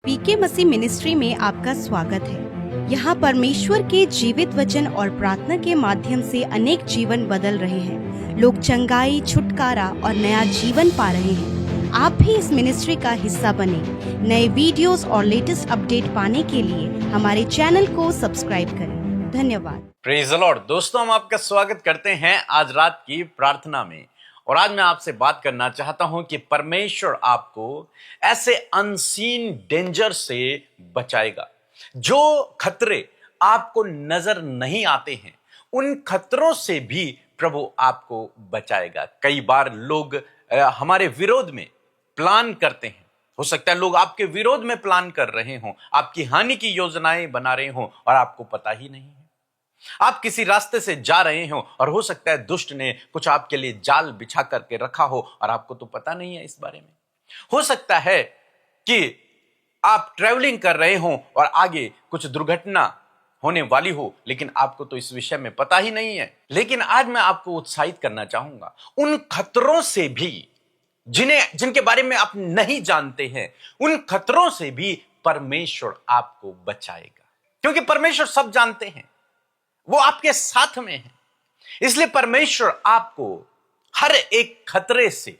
पीके मसीह ministry में आपका स्वागत है। यहाँ परमेश्वर के जीवित वचन और प्रार्थना के माध्यम से अनेक जीवन बदल रहे हैं। लोग चंगाई, छुटकारा और नया जीवन पा रहे हैं। आप भी इस मिनिस्ट्री का हिस्सा बने। नए वीडियोस और लेटेस्ट अपडेट पाने के लिए हमारे चैनल को सब्सक्राइब करें। धन्यवाद। Praise the Lord. दोस्तों, हम आपका स्वागत करते हैं आज रात की प्रार्थना में। और आज मैं आपसे बात करना चाहता हूं कि परमेश्वर आपको ऐसे अनसीन डेंजर से बचाएगा। जो खतरे आपको नजर नहीं आते हैं, उन खतरों से भी प्रभु आपको बचाएगा। कई बार लोग हमारे विरोध में प्लान करते हैं। हो सकता है लोग आपके विरोध में प्लान कर रहे हों, आपकी हानि की योजनाएं बना रहे हों और आपको पता ही नहीं है। आप किसी रास्ते से जा रहे हो और हो सकता है दुष्ट ने कुछ आपके लिए जाल बिछा करके रखा हो और आपको तो पता नहीं है इस बारे में। हो सकता है कि आप ट्रैवलिंग कर रहे हो और आगे कुछ दुर्घटना होने वाली हो, लेकिन आपको तो इस विषय में पता ही नहीं है। लेकिन आज मैं आपको उत्साहित करना चाहूंगा, उन खतरों से भी जिनके बारे में आप नहीं जानते हैं, उन खतरों से भी परमेश्वर आपको बचाएगा। क्योंकि परमेश्वर सब जानते हैं, वो आपके साथ में है। इसलिए परमेश्वर आपको हर एक खतरे से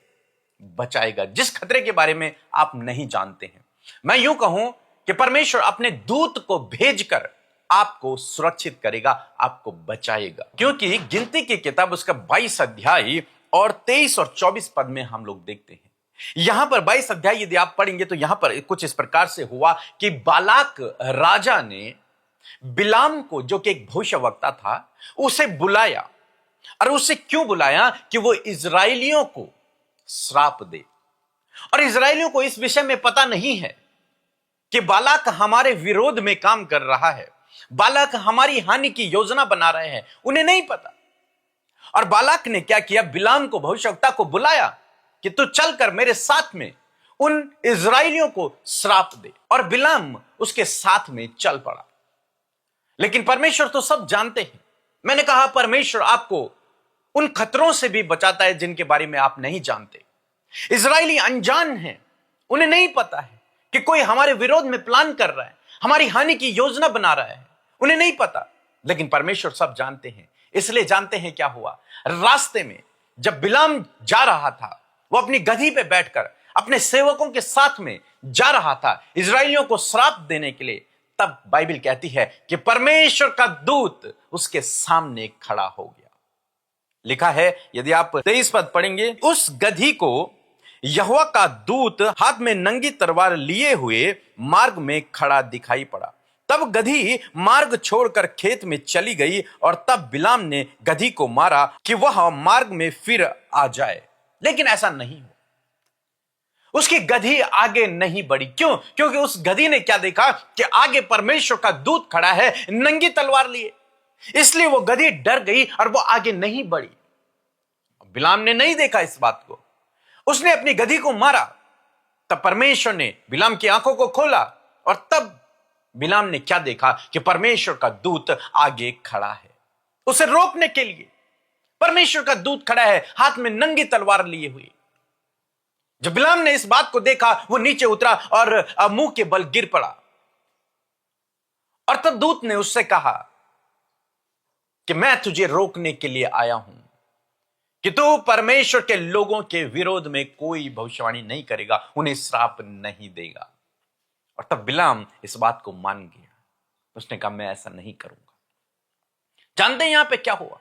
बचाएगा, जिस खतरे के बारे में आप नहीं जानते हैं। मैं यूं कहूं कि परमेश्वर अपने दूत को भेजकर आपको सुरक्षित करेगा, आपको बचाएगा। क्योंकि गिनती की किताब उसका 22 अध्याय और 23 और 24 पद में हम लोग देखते हैं। यहां पर 22 अध्याय यदि आप पढ़ेंगे तो यहां पर कुछ इस प्रकार से हुआ कि बालाक राजा ने बिलाम को, जो कि एक भविष्यवक्ता था, उसे बुलाया। और उसे क्यों बुलाया? कि वो इजरायलियों को श्राप दे। और इजरायलियों को इस विषय में पता नहीं है कि बालाक हमारे विरोध में काम कर रहा है, बालाक हमारी हानि की योजना बना रहे हैं, उन्हें नहीं पता। और बालाक ने क्या किया? बिलाम को, भविष्यवक्ता को बुलाया कि तू चलकर मेरे साथ में उन इजरायलियों को श्राप दे। और बिलाम उसके साथ में चल पड़ा। लेकिन परमेश्वर तो सब जानते हैं। मैंने कहा परमेश्वर आपको उन खतरों से भी बचाता है जिनके बारे में आप नहीं जानते। इजरायली अनजान हैं, उन्हें नहीं पता है कि कोई हमारे विरोध में प्लान कर रहा है, हमारी हानि की योजना बना रहा है, उन्हें नहीं पता। लेकिन परमेश्वर सब जानते हैं। इसलिए जानते हैं क्या हुआ। रास्ते में जब बिलाम जा रहा था, वो अपनी गधी पे बैठकर अपने सेवकों के साथ में जा रहा था इजरायलियों को श्राप देने के लिए, तब बाइबल कहती है कि परमेश्वर का दूत उसके सामने खड़ा हो गया। लिखा है, यदि आप 23 पद पढ़ेंगे, उस गधी को यहोवा का दूत हाथ में नंगी तलवार लिए हुए मार्ग में खड़ा दिखाई पड़ा। तब गधी मार्ग छोड़कर खेत में चली गई और तब बिलाम ने गधी को मारा कि वह मार्ग में फिर आ जाए। लेकिन ऐसा नहीं हुआ। उसकी गधी आगे नहीं बढ़ी। क्यों? क्योंकि उस गधी ने क्या देखा कि आगे परमेश्वर का दूत खड़ा है नंगी तलवार लिए। इसलिए वो गधी डर गई और वो आगे नहीं बढ़ी। बिलाम ने नहीं देखा इस बात को, उसने अपनी गधी को मारा। तब परमेश्वर ने बिलाम की आंखों को खोला और तब बिलाम ने क्या देखा कि परमेश्वर का दूत आगे खड़ा है उसे रोकने के लिए। परमेश्वर का दूत खड़ा है हाथ में नंगी तलवार लिए हुए। जब बिलाम ने इस बात को देखा, वो नीचे उतरा और मुंह के बल गिर पड़ा। और तब दूत ने उससे कहा कि मैं तुझे रोकने के लिए आया हूं कि तू परमेश्वर के लोगों के विरोध में कोई भविष्यवाणी नहीं करेगा, उन्हें श्राप नहीं देगा। और तब बिलाम इस बात को मान गया। उसने कहा मैं ऐसा नहीं करूंगा। जानते हैं यहां पे क्या हुआ?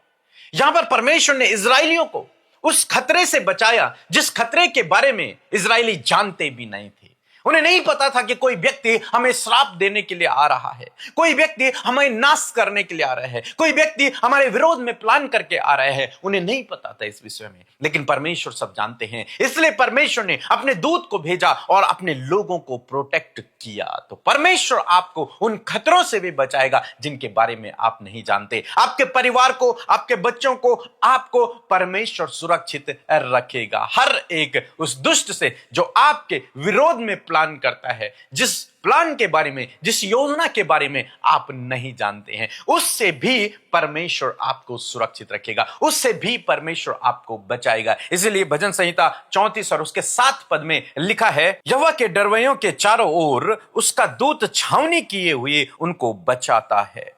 यहां पर परमेश्वर ने इजरायलियों को उस खतरे से बचाया जिस खतरे के बारे में इजरायली जानते भी नहीं थे। उन्हें नहीं पता था कि कोई व्यक्ति हमें श्राप देने के लिए आ रहा है, कोई व्यक्ति हमें नाश करने के लिए आ रहा है, कोई व्यक्ति हमारे विरोध में प्लान करके आ रहा है। उन्हें नहीं पता था इस विषय में, लेकिन परमेश्वर सब जानते हैं। इसलिए परमेश्वर ने अपने दूत को भेजा और अपने लोगों को प्रोटेक्ट किया। तो परमेश्वर आपको उन खतरों से भी बचाएगा जिनके बारे में आप नहीं जानते। आपके परिवार को, आपके बच्चों को, आपको परमेश्वर सुरक्षित रखेगा हर एक उस दुष्ट से जो आपके विरोध में प्लान करता है, जिस प्लान के बारे में, जिस योजना के बारे में आप नहीं जानते हैं, उससे भी परमेश्वर आपको सुरक्षित रखेगा, उससे भी परमेश्वर आपको बचाएगा। इसलिए भजन संहिता 34 और उसके 7 पद में लिखा है, यहोवा के डरवैयों के चारों ओर उसका दूत छावनी किए हुए उनको बचाता है।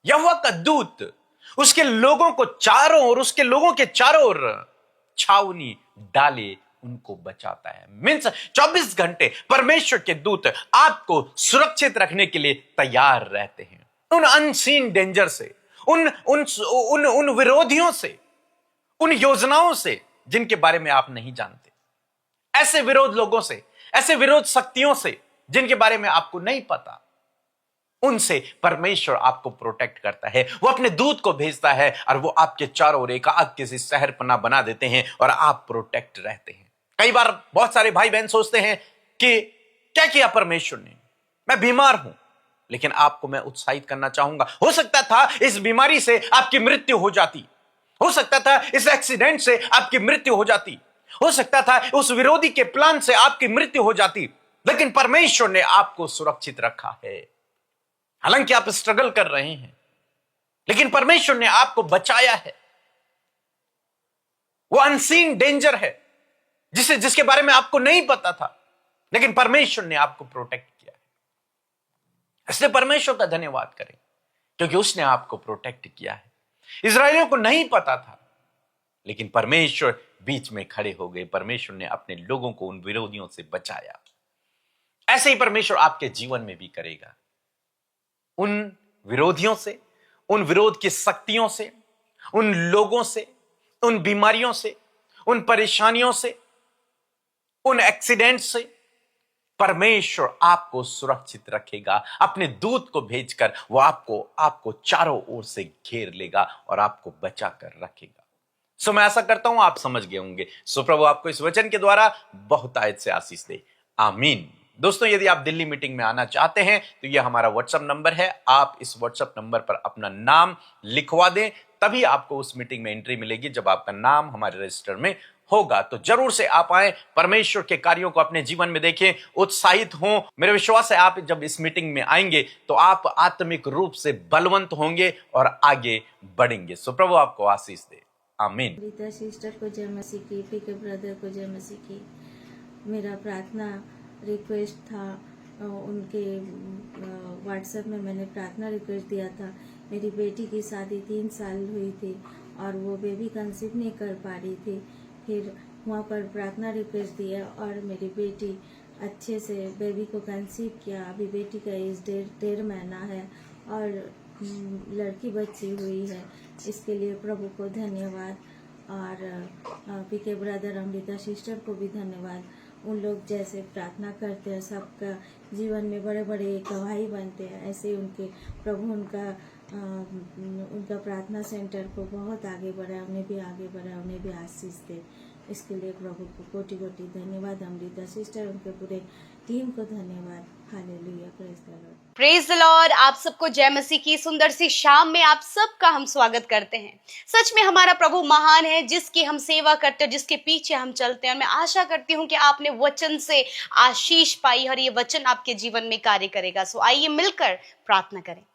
यहोवा का दूत उसके लोगों को चारों ओर, उसके लोगों के चारों ओर छावनी डाले उनको बचाता है। मीन्स 24 घंटे परमेश्वर के दूत आपको सुरक्षित रखने के लिए तैयार रहते हैं, उन अनसीन डेंजर से, उन उन उन उन विरोधियों से, उन योजनाओं से जिनके बारे में आप नहीं जानते, ऐसे विरोध लोगों से, ऐसे विरोध शक्तियों से जिनके बारे में आपको नहीं पता, उनसे परमेश्वर आपको प्रोटेक्ट करता है। वो अपने दूत को भेजता है और वो आपके चारों ओर एक आग किसी शहर पना बना देते हैं और आप प्रोटेक्ट रहते हैं। कई बार बहुत सारे भाई बहन सोचते हैं कि क्या किया परमेश्वर ने, मैं बीमार हूं, लेकिन आपको मैं उत्साहित करना चाहूंगा, हो सकता था इस बीमारी से आपकी मृत्यु हो जाती, हो सकता था इस एक्सीडेंट से आपकी मृत्यु हो जाती, हो सकता था उस विरोधी के प्लान से आपकी मृत्यु हो जाती, लेकिन परमेश्वर ने आपको सुरक्षित रखा है। हालांकि आप स्ट्रगल कर रहे हैं, लेकिन परमेश्वर ने आपको बचाया है। वो अनसीन डेंजर है जिसके बारे में आपको नहीं पता था, लेकिन परमेश्वर ने आपको प्रोटेक्ट किया है। इसलिए परमेश्वर का धन्यवाद करें, क्योंकि उसने आपको प्रोटेक्ट किया है। इस्राएलियों को नहीं पता था, लेकिन परमेश्वर बीच में खड़े हो गए, परमेश्वर ने अपने लोगों को उन विरोधियों से बचाया। ऐसे ही परमेश्वर आपके जीवन में भी करेगा। उन विरोधियों से, उन विरोध की शक्तियों से, उन लोगों से, उन बीमारियों से, उन परेशानियों से, उन एक्सीडेंट से परमेश्वर आपको सुरक्षित रखेगा। अपने दूत को भेजकर वो आपको चारों ओर से घेर लेगा और आपको बचा कर रखेगा। सो मैं आशा करता हूं आप समझ गए होंगे। सो प्रभु आपको इस वचन के द्वारा बहुत आयत से आशीष दे, आमीन। दोस्तों, यदि आप दिल्ली मीटिंग में आना चाहते हैं तो यह हमारा व्हाट्सएप नंबर है। आप इस व्हाट्सएप नंबर पर अपना नाम लिखवा दें, तभी आपको उस मीटिंग में एंट्री मिलेगी। जब आपका नाम हमारे रजिस्टर में होगा तो जरूर से आप आए, परमेश्वर के कार्यों को अपने जीवन में देखें, उत्साहित हों। मेरा विश्वास है आप जब इस मीटिंग में आएंगे तो आप आत्मिक रूप से बलवंत होंगे और आगे बढ़ेंगे। सो प्रभु आपको आशीष दे, आमीन। रीता सिस्टर को जय मसीह की, पीके ब्रदर को जय मसीह की। मेरा प्रार्थना रिक्वेस्ट था, उनके व्हाट्सएप में मैंने प्रार्थना रिक्वेस्ट दिया था। मेरी बेटी की शादी 3 साल हुई थी और वो बेबी कंसीव नहीं कर पा रही थी। फिर वहाँ पर प्रार्थना रिक्वेस्ट दिया और मेरी बेटी अच्छे से बेबी को कंसीव किया। अभी बेटी का एज 1.5 महीना है और लड़की बच्ची हुई है। इसके लिए प्रभु को धन्यवाद और पीके ब्रदर अमृता सिस्टर को भी धन्यवाद। उन लोग जैसे प्रार्थना करते हैं, सबका जीवन में बड़े बड़े गवाही बनते हैं, ऐसे उनके प्रभु उनका प्रार्थना सेंटर को बहुत आगे बढ़ाए, उन्हें भी आगे बढ़ाए, उन्हें भी आशीष दे। इसके लिए प्रभु को कोटि कोटि धन्यवाद। अमृता सिस्टर, उनके पूरे टीम को धन्यवाद। Hallelujah, praise the Lord. Praise the Lord. आप सबको जय मसीह की सुंदर सी शाम में आप सबका हम स्वागत करते हैं। सच में हमारा प्रभु महान है, जिसकी हम सेवा करते हैं, जिसके पीछे हम चलते हैं। मैं आशा करती हूँ कि आपने वचन से आशीष पाई और ये वचन आपके जीवन में कार्य करेगा। सो आइए मिलकर प्रार्थना करें।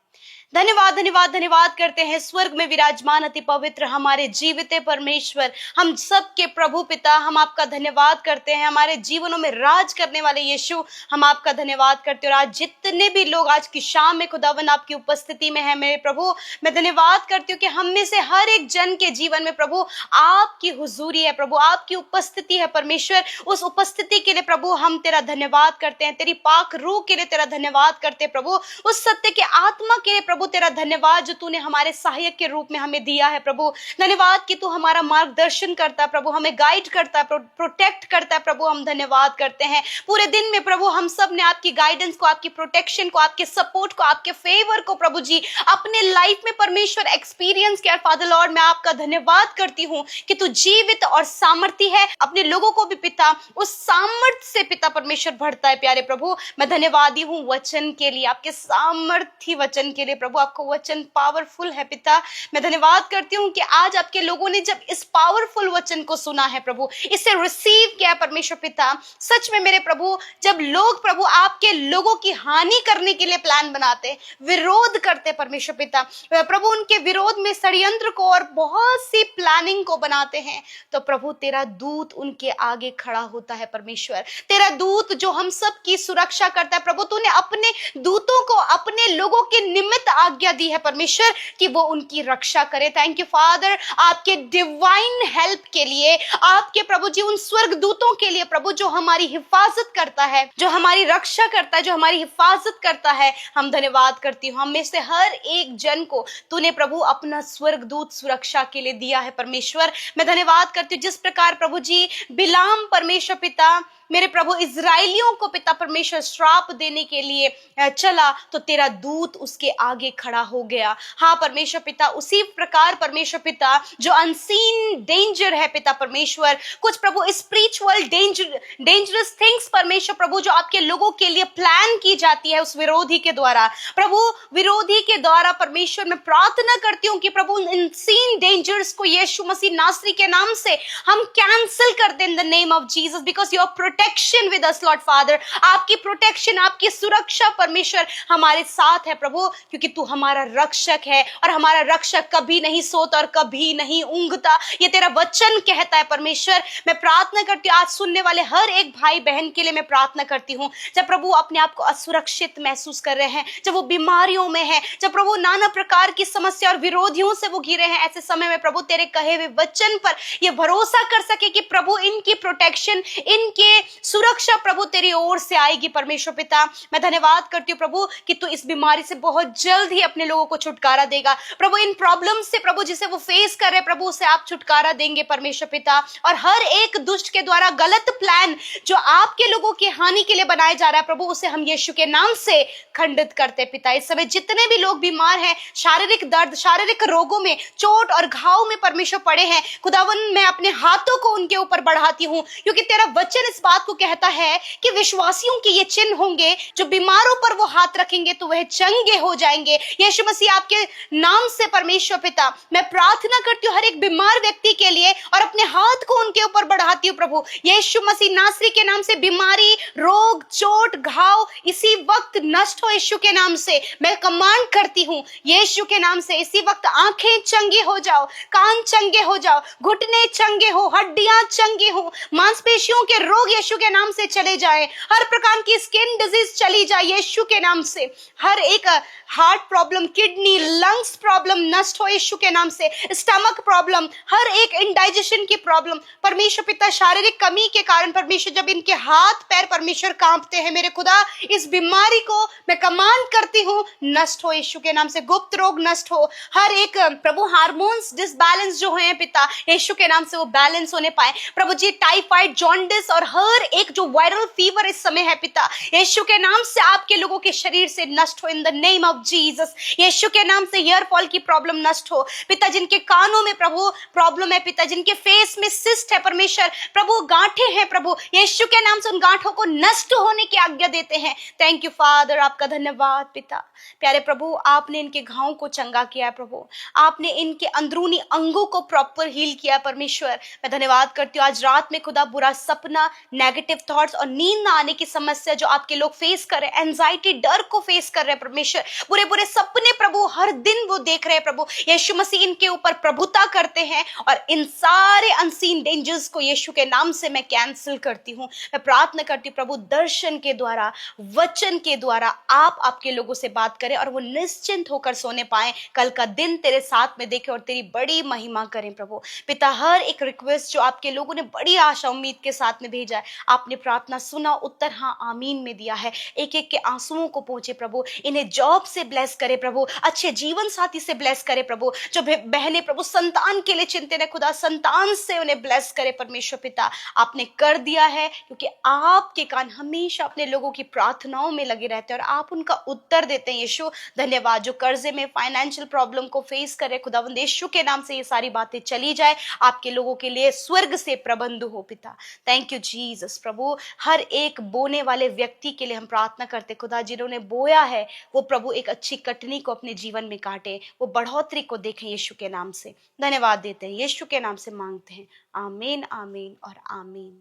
धन्यवाद धन्यवाद धन्यवाद करते हैं स्वर्ग में विराजमान अति पवित्र हमारे जीवित परमेश्वर, हम सबके प्रभु पिता, हम आपका धन्यवाद करते हैं। हमारे जीवनों में राज करने वाले यीशु, हम आपका धन्यवाद करते हैं। और आज जितने भी लोग आज की शाम में खुदावन आपकी उपस्थिति में है, मेरे प्रभु मैं धन्यवाद करती हूँ कि हम में से हर एक जन के जीवन में प्रभु आपकी हुजूरी है, प्रभु आपकी उपस्थिति है। परमेश्वर, उस उपस्थिति के लिए प्रभु हम तेरा धन्यवाद करते हैं। तेरी पाक रूह के लिए तेरा धन्यवाद करते हैं प्रभु। उस सत्य के आत्मा के लिए प्रभु तेरा धन्यवाद जो तूने हमारे सहायक के रूप में हमें दिया है। प्रभु धन्यवाद कि तू हमारा मार्गदर्शन करता है प्रभु, हमें गाइड करता है, प्रोटेक्ट करता है प्रभु। हम धन्यवाद करते हैं पूरे दिन में प्रभु हम सब ने आपकी गाइडेंस को, आपकी प्रोटेक्शन को, आपके सपोर्ट को, आपके फेवर को प्रभु जी अपने लाइफ में परमेश्वर एक्सपीरियंस किया। फादर लॉर्ड, मैं आपका धन्यवाद करती हूँ कि तू जीवित और सामर्थी है। अपने लोगों को भी पिता उस सामर्थ्य से पिता परमेश्वर बढ़ता है। प्यारे प्रभु मैं धन्यवादी हूँ वचन के लिए, आपके सामर्थी वचन वचन के लिए प्रभु। आपका वचन पावरफुल है पिता। मैं धन्यवाद करती हूँ कि आज आपके लोगों ने जब इस पावरफुल वचन को सुना है प्रभु, इसे रिसीव किया परमेश्वर पिता। सच में मेरे प्रभु, जब लोग प्रभु आपके लोगों की हानि करने के लिए प्लान बनाते, विरोध करते परमेश्वर पिता, प्रभु उनके विरोध में षड्यंत्र को और बहुत सी प्लानिंग को बनाते हैं, तो प्रभु तेरा दूत उनके आगे खड़ा होता है परमेश्वर। तेरा दूत जो हम सब की सुरक्षा करता है प्रभु, तूने अपने दूतों को अपने लोगों के निमित्त आज्ञा दी है परमेश्वर कि वो उनकी रक्षा करे। थैंक यू फादर, आपके डिवाइन हेल्प के लिए, आपके प्रभु जी उन स्वर्ग दूतों के लिए प्रभु, जो हमारी हिफाजत करता है, जो हमारी रक्षा करता है, जो हमारी हिफाजत करता है। हम धन्यवाद करती हूँ, हम में से हर एक जन को तूने प्रभु अपना स्वर्ग दूत सुरक्षा के लिए दिया है परमेश्वर। मैं धन्यवाद करती हूँ जिस प्रकार प्रभु जी बिलाम परमेश्वर पिता मेरे प्रभु इजराइलियों को पिता परमेश्वर श्राप देने के लिए चला, तो तेरा दूत उसके आगे खड़ा हो गया। हाँ परमेश्वर पिता, उसी प्रकार परमेश्वर पिता जो अनसीन डेंजर है पिता परमेश्वर, कुछ प्रभु स्पिरिचुअल डेंजरस थिंग्स परमेश्वर प्रभु जो आपके लोगों के लिए प्लान की जाती है उस विरोधी के द्वारा, प्रभु विरोधी के द्वारा परमेश्वर मैं प्रार्थना करती हूँ कि प्रभु अनसीन डेंजर्स को यीशु मसीह नासरी के नाम से हम कैंसिल कर दें इन the name of Jesus, because your protection with us Lord father. आपकी प्रोटेक्शन, आपकी सुरक्षा परमेश्वर हमारे साथ है प्रभु, क्योंकि तू हमारा रक्षक है और हमारा रक्षक कभी नहीं सोता और कभी नहीं ऊंघता, ये तेरा वचन कहता है परमेश्वर। मैं प्रार्थना करती हूँ आज सुनने वाले हर एक भाई बहन के लिए मैं प्रार्थना करती हूँ, जब प्रभु अपने आप को असुरक्षित महसूस कर रहे हैं, जब वो बीमारियों में है, जब प्रभु नाना प्रकार की समस्या और विरोधियों से वो घिरे हैं, ऐसे समय में प्रभु तेरे कहे हुए वचन पर ये भरोसा कर सके कि प्रभु इनकी प्रोटेक्शन, इनके सुरक्षा प्रभु तेरी ओर से आएगी परमेश्वर पिता। मैं धन्यवाद करती हूँ प्रभु कि तू इस बीमारी से बहुत जल्द ही अपने लोगों को छुटकारा देगा प्रभु। इन प्रॉब्लम से प्रभु जिसे वो फेस कर रहे प्रभु, उसे आप छुटकारा देंगे परमेश्वर पिता। और हर एक दुष्ट के द्वारा गलत प्लान जो आपके लोगों की हानि के लिए बनाया जा रहा है प्रभु, उसे हम यीशु के नाम से खंडित करते पिता। इस समय जितने भी लोग बीमार हैं, शारीरिक दर्द, शारीरिक रोगों में, चोट और घाव में परमेश्वर पड़े हैं, खुदावन मैं अपने हाथों को उनके ऊपर बढ़ाती हूँ, क्योंकि तेरा वचन इस बात को कहता है कि विश्वासियों के ये चिन्ह होंगे, जो बीमारों पर वो हाथ रखेंगे तो वह चंगे हो जाएंगे। यीशु मसीह आपके नाम से परमेश्वर पिता मैं प्रार्थना करती हूँ हर एक बीमार व्यक्ति के लिए और अपने हाथ को उनके ऊपर बढ़ाती हूँ प्रभु। यीशु मसीह नासरी के नाम से बीमारी, रोग, चोट, घाव इसी वक्त नष्ट हो यीशु के नाम से। मैं कमांड करती हूँ यीशु के नाम से, इसी वक्त आंखें चंगी हो जाओ, कान चंगे हो जाओ, घुटने चंगे हो, हड्डियां चंगी हो, मांसपेशियों के रोग यीशु के नाम से चले जाए, हर प्रकार की स्किन डिजीज चली जाए यीशु के नाम से। हर एक heart problem, kidney, lungs problem नष्ट हो यीशु के नाम से। स्टमक प्रॉब्लम, हर एक इंडाइजेशन की प्रॉब्लम परमेश्वर पिता, शारीरिक कमी के कारण परमेश्वर जब इनके हाथ पैर परमेश्वर कांपते हैं मेरे खुदा, इस बीमारी को मैं कमांड करती हूँ नष्ट हो यीशु के नाम से। गुप्त रोग नष्ट हो, हर एक प्रभु हार्मोन्स डिसबैलेंस जो है पिता यीशु के नाम से वो बैलेंस होने पाए प्रभु जी। टाइफाइड, जॉन्डिस और हर एक जो वायरल फीवर इस समय है पिता यीशु के नाम से आपके लोगों के शरीर से नष्ट हो in the name of Jesus. यीशु के नाम से हेयर फॉल की प्रॉब्लम नष्ट हो पिता, जिनके कानों में प्रभु प्रॉब्लम है पिता, जिनके फेस में सिस्ट है परमेश्वर प्रभु, गांठें हैं प्रभु, यीशु के नाम से उन गांठों को नष्ट होने की आज्ञा देते हैं। थैंक यू फादर, आपका धन्यवाद पिता। प्यारे प्रभु, आपने इनके घावों को चंगा किया है प्रभु, आपने इनके अंदरूनी अंगों को प्रॉपर हील किया परमेश्वर। मैं धन्यवाद करती हूँ आज रात में खुदा बुरा सपना, नेगेटिव थॉट्स और नींद ना आने की समस्या जो आपके लोग फेस कर रहे हैं, एंजाइटी, डर को फेस कर रहे हैं परमेश्वर, बुरे बुरे सपने प्रभु हर दिन वो देख रहे हैं प्रभु, यीशु मसीह इनके ऊपर प्रभुता करते हैं और इन सारे अनसीन डेंजर्स को यीशु के नाम से मैं कैंसिल करती हूँ। मैं प्रार्थना करती हूँ प्रभु दर्शन के द्वारा, वचन के द्वारा आप आपके लोगों से बात करें और वो निश्चिंत होकर सोने पाए, कल का दिन तेरे साथ में देखें और तेरी बड़ी महिमा करें प्रभु पिता। हर एक रिक्वेस्ट जो आपके लोगों ने बड़ी आशा उम्मीद के साथ में भेजा है, आपने प्रार्थना सुना, उत्तर हाँ आमीन में दिया है, एक एक के आंसुओं को पहुंचे प्रभु, इन्हें जॉब से ब्लेस करे प्रभु, अच्छे जीवन साथी से ब्लेस करे प्रभु, जो बहने प्रभु संतान के लिए चिंतित है खुदा संतान से उन्हें ब्लेस करे परमेश्वर पिता। आपने कर दिया है क्योंकि आपके कान हमेशा अपने लोगों की प्रार्थनाओं में लगे रहते हैं और आप उनका उत्तर देते हैं यीशु। धन्यवाद। जो कर्जे में, फाइनेंशियल प्रॉब्लम को फेस करे खुदावंद यीशु के नाम से ये सारी बातें चली जाए, आपके लोगों के लिए स्वर्ग से प्रबंध हो पिता। Thank you Jesus. जीसस। प्रभु हर एक बोने वाले व्यक्ति के लिए हम प्रार्थना करते खुदा, जिन्होंने बोया है वो प्रभु एक अच्छी कटनी को अपने जीवन में काटे, वो बढ़ोतरी को देखें यीशु के नाम से। धन्यवाद देते हैं, यीशु के नाम से मांगते हैं। आमीन, आमीन और आमीन।